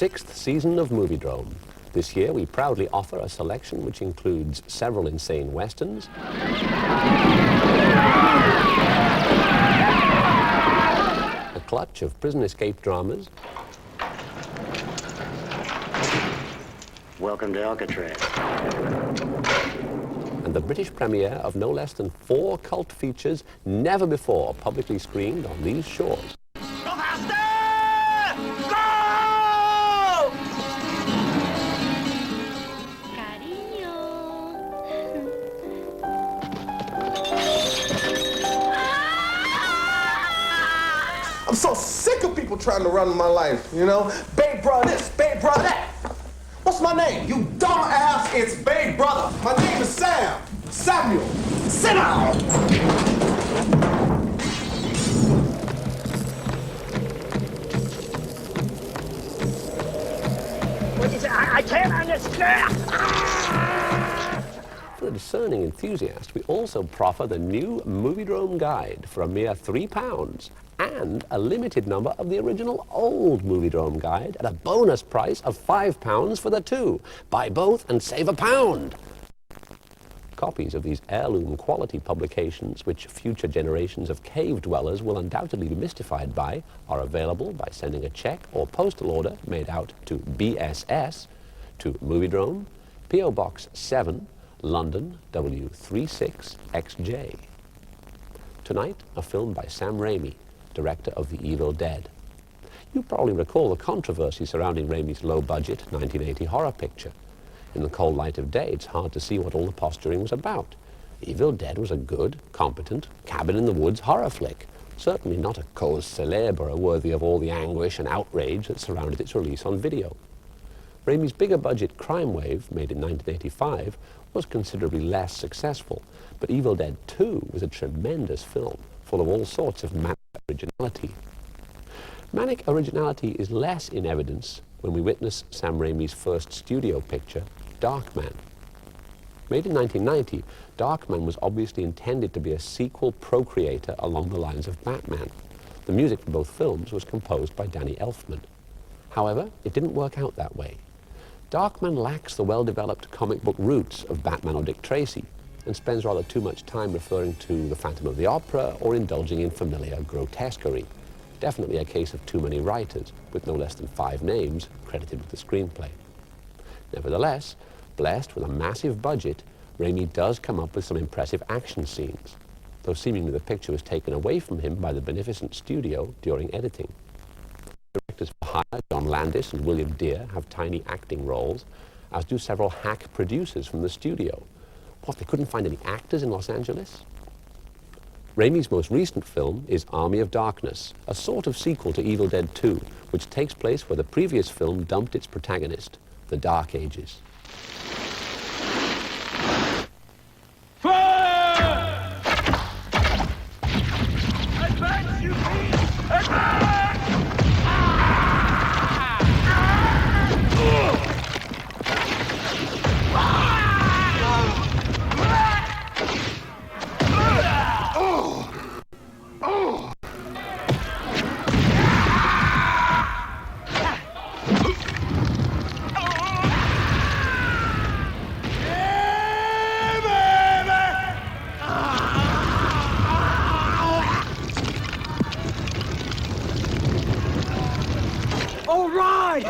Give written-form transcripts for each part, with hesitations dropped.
6th season of Moviedrome. This year we proudly offer a selection which includes several insane westerns, a clutch of prison escape dramas, Welcome to Alcatraz. and the British premiere of no less than 4 cult features never before publicly screened on these shores. I'm so sick of people trying to run my life, you know? Babe brother this, babe brother that. What's my name? You dumb ass, it's Babe Brother. My name is Sam. Samuel. Sit down. What is it? I can't understand. For the discerning enthusiast, we also proffer the new Moviedrome guide for a mere £3 and a limited number of the original old Moviedrome guide at a bonus price of £5 for the 2. Buy both and save £1. Copies of these heirloom quality publications, which future generations of cave dwellers will undoubtedly be mystified by, are available by sending a check or postal order made out to BSS, to Moviedrome, P.O. Box 7, London, W36XJ. Tonight, a film by Sam Raimi, director of The Evil Dead. You probably recall the controversy surrounding Raimi's low-budget 1980 horror picture. In the cold light of day, it's hard to see what all the posturing was about. Evil Dead was a good, competent, cabin-in-the-woods horror flick, certainly not a cause célèbre worthy of all the anguish and outrage that surrounded its release on video. Raimi's bigger-budget crime wave, made in 1985, was considerably less successful, but Evil Dead 2 was a tremendous film, full of all sorts of manic originality. Manic originality is less in evidence when we witness Sam Raimi's first studio picture, Darkman. Made in 1990, Darkman was obviously intended to be a sequel procreator along the lines of Batman. The music for both films was composed by Danny Elfman. However, it didn't work out that way. Darkman lacks the well-developed comic book roots of Batman or Dick Tracy, and spends rather too much time referring to the Phantom of the Opera or indulging in familiar grotesquerie. Definitely a case of too many writers, with no less than 5 names credited with the screenplay. Nevertheless, blessed with a massive budget, Raimi does come up with some impressive action scenes, though seemingly the picture was taken away from him by the beneficent studio during editing. Directors for hire John Landis and William Deere have tiny acting roles, as do several hack producers from the studio. What, they couldn't find any actors in Los Angeles? Raimi's most recent film is Army of Darkness, a sort of sequel to Evil Dead 2, which takes place where the previous film dumped its protagonist, the Dark Ages. Advance, you beast! Advance! All right!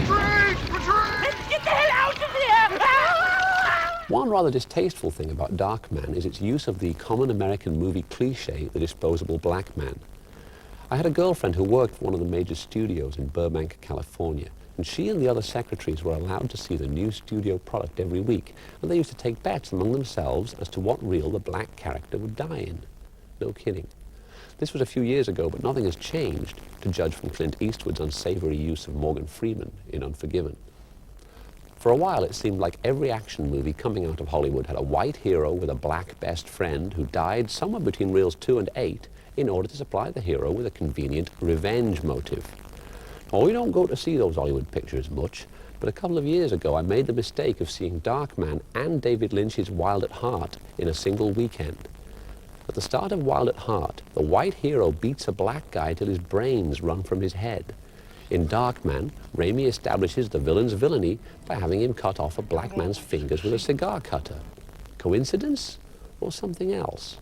Retreat! Retreat! Get the hell out of here! One rather distasteful thing about Darkman is its use of the common American movie cliché, the disposable black man. I had a girlfriend who worked for one of the major studios in Burbank, California, and she and the other secretaries were allowed to see the new studio product every week, and they used to take bets among themselves as to what reel the black character would die in. No kidding. This was a few years ago, but nothing has changed, to judge from Clint Eastwood's unsavory use of Morgan Freeman in Unforgiven. For a while, it seemed like every action movie coming out of Hollywood had a white hero with a black best friend who died somewhere between reels 2 and 8 in order to supply the hero with a convenient revenge motive. Oh, we don't go to see those Hollywood pictures much, but a couple of years ago I made the mistake of seeing Darkman and David Lynch's Wild at Heart in a single weekend. At the start of Wild at Heart, the white hero beats a black guy till his brains run from his head. In Darkman, Raimi establishes the villain's villainy by having him cut off a black man's fingers with a cigar cutter. Coincidence or something else?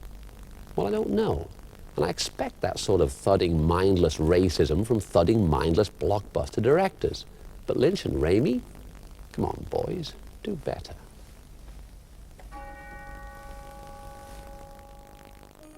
Well, I don't know. And I expect that sort of thudding, mindless racism from thudding, mindless blockbuster directors. But Lynch and Raimi? Come on, boys, do better.